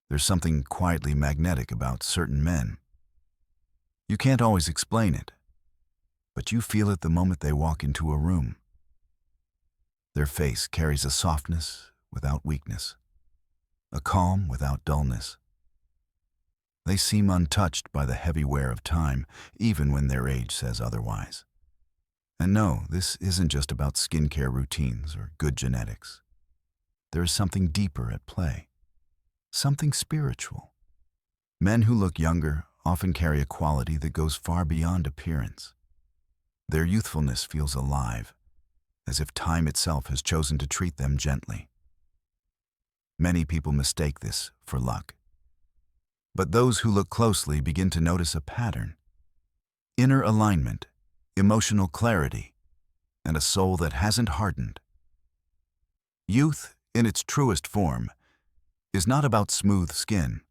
There's something quietly magnetic about certain men. You can't always explain it, but you feel it the moment they walk into a room. Their face carries a softness without weakness, a calm without dullness. They seem untouched by the heavy wear of time, even when their age says otherwise. And no, this isn't just about skincare routines or good genetics. There is something deeper at play, something spiritual. Men who look younger often carry a quality that goes far beyond appearance. Their youthfulness feels alive, as if time itself has chosen to treat them gently. Many people mistake this for luck. But those who look closely begin to notice a pattern: inner alignment, emotional clarity, and a soul that hasn't hardened. Youth, in its truest form, is not about smooth skin.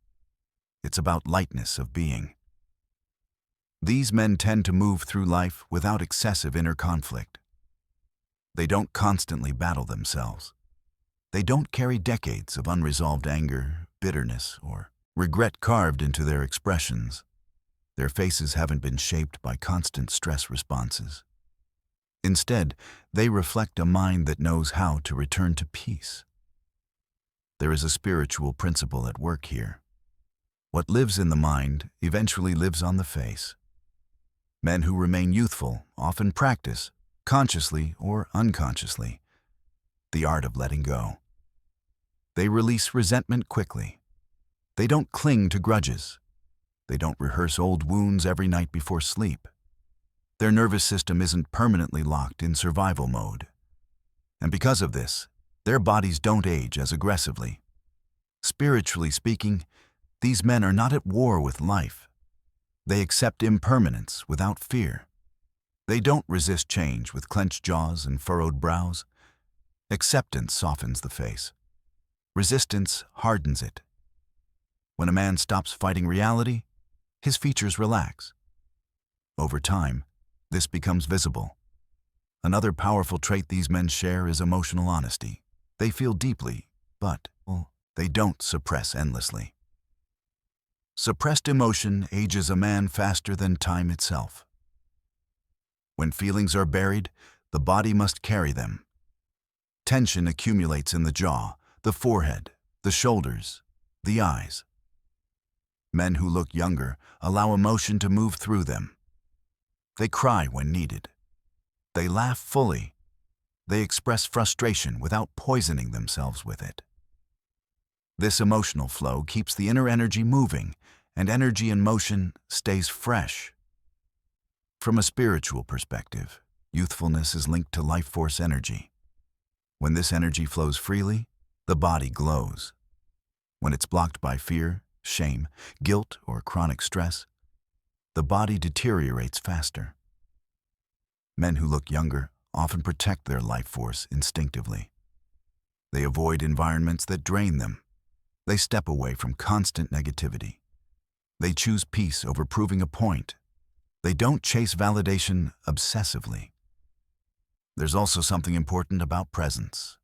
It's about lightness of being. These men tend to move through life without excessive inner conflict. They don't constantly battle themselves. They don't carry decades of unresolved anger, bitterness, or regret carved into their expressions. Their faces haven't been shaped by constant stress responses. Instead, they reflect a mind that knows how to return to peace. There is a spiritual principle at work here. What lives in the mind eventually lives on the face. Men who remain youthful often practice, consciously or unconsciously, the art of letting go. They release resentment quickly. They don't cling to grudges. They don't rehearse old wounds every night before sleep. Their nervous system isn't permanently locked in survival mode. And because of this, their bodies don't age as aggressively. Spiritually speaking, these men are not at war with life. They accept impermanence without fear. They don't resist change with clenched jaws and furrowed brows. Acceptance softens the face. Resistance hardens it. When a man stops fighting reality, his features relax. Over time, this becomes visible. Another powerful trait these men share is emotional honesty. They feel deeply, but they don't suppress endlessly. Suppressed emotion ages a man faster than time itself. When feelings are buried, the body must carry them. Tension accumulates in the jaw, the forehead, the shoulders, the eyes. Men who look younger allow emotion to move through them. They cry when needed. They laugh fully. They express frustration without poisoning themselves with it. This emotional flow keeps the inner energy moving, and energy in motion stays fresh. From a spiritual perspective, youthfulness is linked to life force energy. When this energy flows freely, the body glows. When it's blocked by fear, shame, guilt, or chronic stress, the body deteriorates faster. Men who look younger often protect their life force instinctively. They avoid environments that drain them. They step away from constant negativity. They choose peace over proving a point. They don't chase validation obsessively. There's also something important about presence.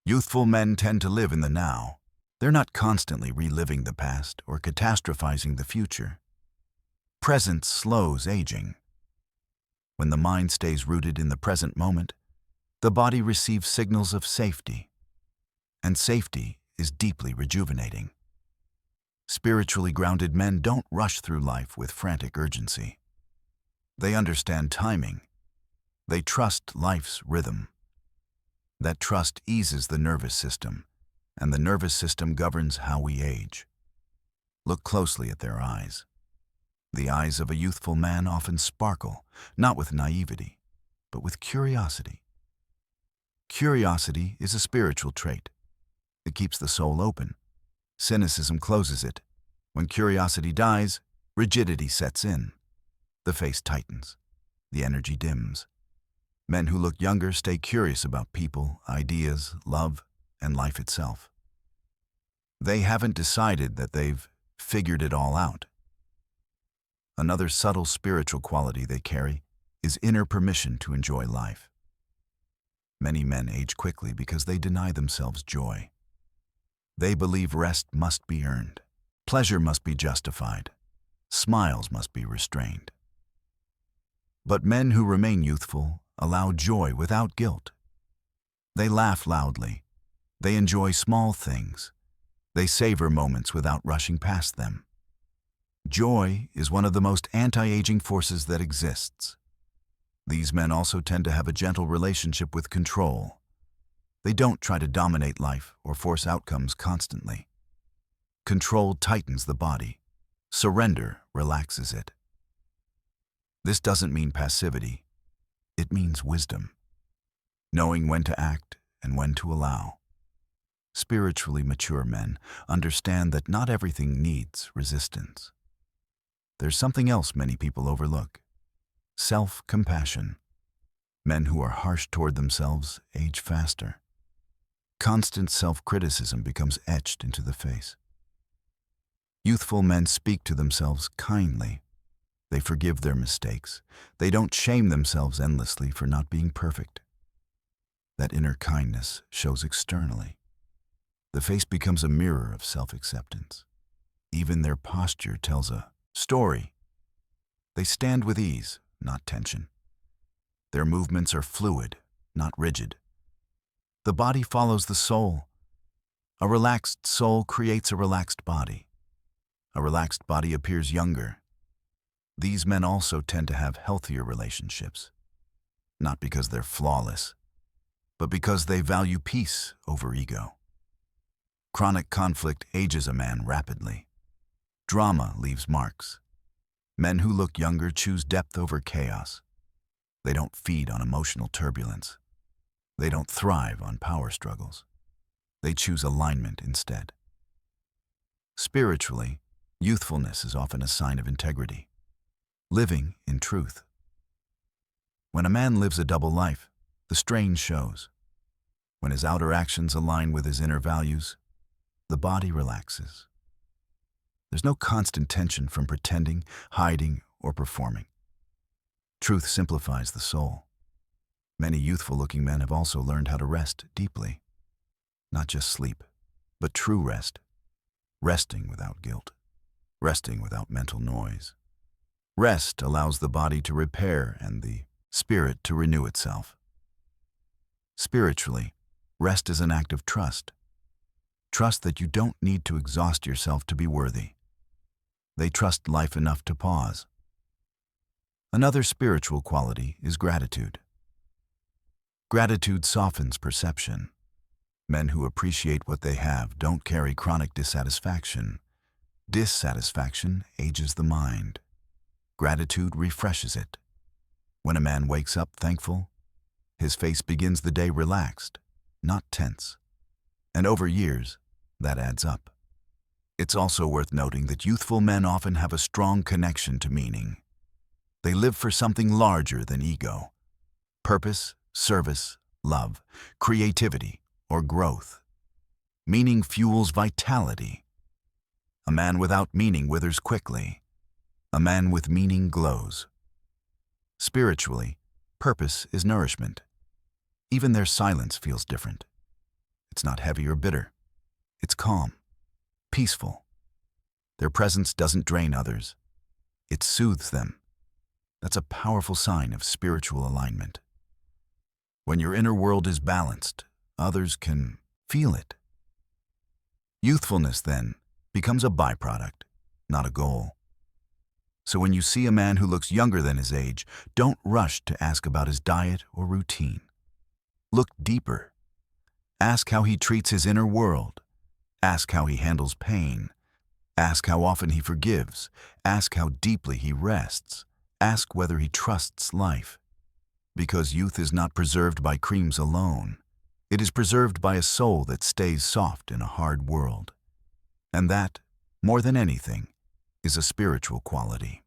Youthful men tend to live in the now. They're not constantly reliving the past or catastrophizing the future. Presence slows aging. When the mind stays rooted in the present moment, the body receives signals of safety. And safety is deeply rejuvenating. Spiritually grounded men don't rush through life with frantic urgency. They understand timing. They trust life's rhythm. That trust eases the nervous system, and the nervous system governs how we age. Look closely at their eyes. The eyes of a youthful man often sparkle, not with naivety, but with curiosity. Curiosity is a spiritual trait. It keeps the soul open. Cynicism closes it. When curiosity dies, rigidity sets in. The face tightens. The energy dims. Men who look younger stay curious about people, ideas, love, and life itself. They haven't decided that they've figured it all out. Another subtle spiritual quality they carry is inner permission to enjoy life. Many men age quickly because they deny themselves joy. They believe rest must be earned. Pleasure must be justified. Smiles must be restrained. But men who remain youthful allow joy without guilt. They laugh loudly. They enjoy small things. They savor moments without rushing past them. Joy is one of the most anti-aging forces that exists. These men also tend to have a gentle relationship with control. They don't try to dominate life or force outcomes constantly. Control tightens the body. Surrender relaxes it. This doesn't mean passivity. It means wisdom. Knowing when to act and when to allow. Spiritually mature men understand that not everything needs resistance. There's something else many people overlook. Self-compassion. Men who are harsh toward themselves age faster. Constant self-criticism becomes etched into the face. Youthful men speak to themselves kindly. They forgive their mistakes. They don't shame themselves endlessly for not being perfect. That inner kindness shows externally. The face becomes a mirror of self-acceptance. Even their posture tells a story. They stand with ease, not tension. Their movements are fluid, not rigid. The body follows the soul. A relaxed soul creates a relaxed body. A relaxed body appears younger. These men also tend to have healthier relationships, not because they're flawless, but because they value peace over ego. Chronic conflict ages a man rapidly. Drama leaves marks. Men who look younger choose depth over chaos. They don't feed on emotional turbulence. They don't thrive on power struggles. They choose alignment instead. Spiritually, youthfulness is often a sign of integrity. Living in truth. When a man lives a double life, the strain shows. When his outer actions align with his inner values, the body relaxes. There's no constant tension from pretending, hiding, or performing. Truth simplifies the soul. Many youthful-looking men have also learned how to rest deeply. Not just sleep, but true rest. Resting without guilt. Resting without mental noise. Rest allows the body to repair and the spirit to renew itself. Spiritually, rest is an act of trust. Trust that you don't need to exhaust yourself to be worthy. They trust life enough to pause. Another spiritual quality is gratitude. Gratitude softens perception. Men who appreciate what they have don't carry chronic dissatisfaction. Dissatisfaction ages the mind. Gratitude refreshes it. When a man wakes up thankful, his face begins the day relaxed, not tense. And over years, that adds up. It's also worth noting that youthful men often have a strong connection to meaning. They live for something larger than ego. Purpose, service, love, creativity, or growth. Meaning fuels vitality. A man without meaning withers quickly. A man with meaning glows. Spiritually, purpose is nourishment. Even their silence feels different. It's not heavy or bitter. It's calm, peaceful. Their presence doesn't drain others. It soothes them. That's a powerful sign of spiritual alignment. When your inner world is balanced, others can feel it. Youthfulness, then, becomes a byproduct, not a goal. So when you see a man who looks younger than his age, don't rush to ask about his diet or routine. Look deeper. Ask how he treats his inner world. Ask how he handles pain. Ask how often he forgives. Ask how deeply he rests. Ask whether he trusts life. Because youth is not preserved by creams alone. It is preserved by a soul that stays soft in a hard world. And that, more than anything, is a spiritual quality.